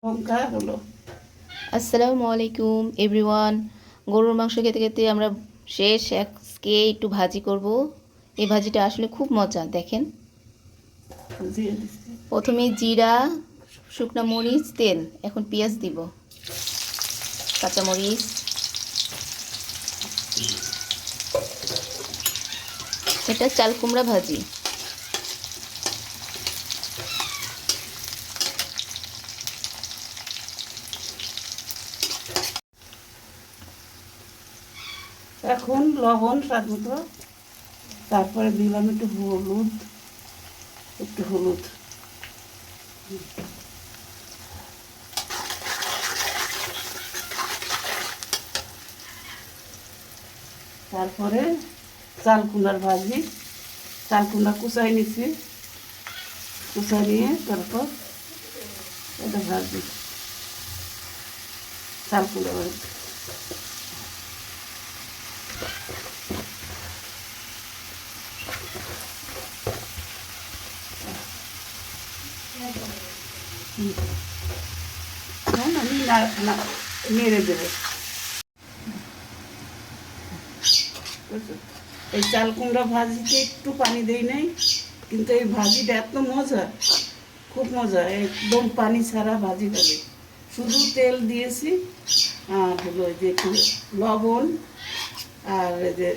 লঙ্কা হলো। আসসালামু আলাইকুম এভরিওয়ান। গরুর মাংস খেতে খেতে আমরা শেষ। আজকে একটু ভাজি করব। এই ভাজিটা আসলে খুব মজা। দেখেন, দিয়ে দিচ্ছি। প্রথমে জিরা, শুকনা মরিচ, তেল, এখন পেঁয়াজ দিব, কাঁচামরিচ। এটা চাল কুমড়া ভাজি। এখন লবণ স্বাদ মতো, তারপরে দিলাম একটু হলুদ। তারপরে চাল কুমড়ার ভাজি, চাল কুমড়া কুচাই নিচ্ছি, কুচাই নিয়ে তারপর এটা ভাজি, চাল কুমড়া ভাজি। এখন আমি নেড়ে দেবো। এই চাল কুমড়া ভাজিতে একটু পানি দেই নাই, কিন্তু এই ভাজিটা এত মজা, খুব মজা, একদম পানি ছাড়া ভাজি হবে। শুধু তেল দিয়েছি আর হলো যে একটু লবণ আর এই যে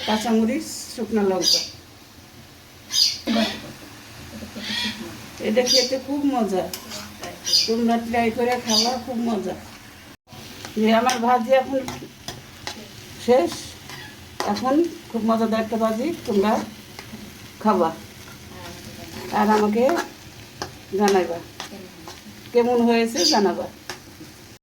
কাঁচামরিচ, শুকনো লঙ্কা। এটা খেতে খুব মজা, তোমরা ট্রাই করে খাওয়া, খুব মজা। যে আমার ভাজি এখন শেষ, এখন খুব মজাদার একটা ভাজি, তোমরা খাবা আর আমাকে জানাইবা কেমন হয়েছে, জানাবা।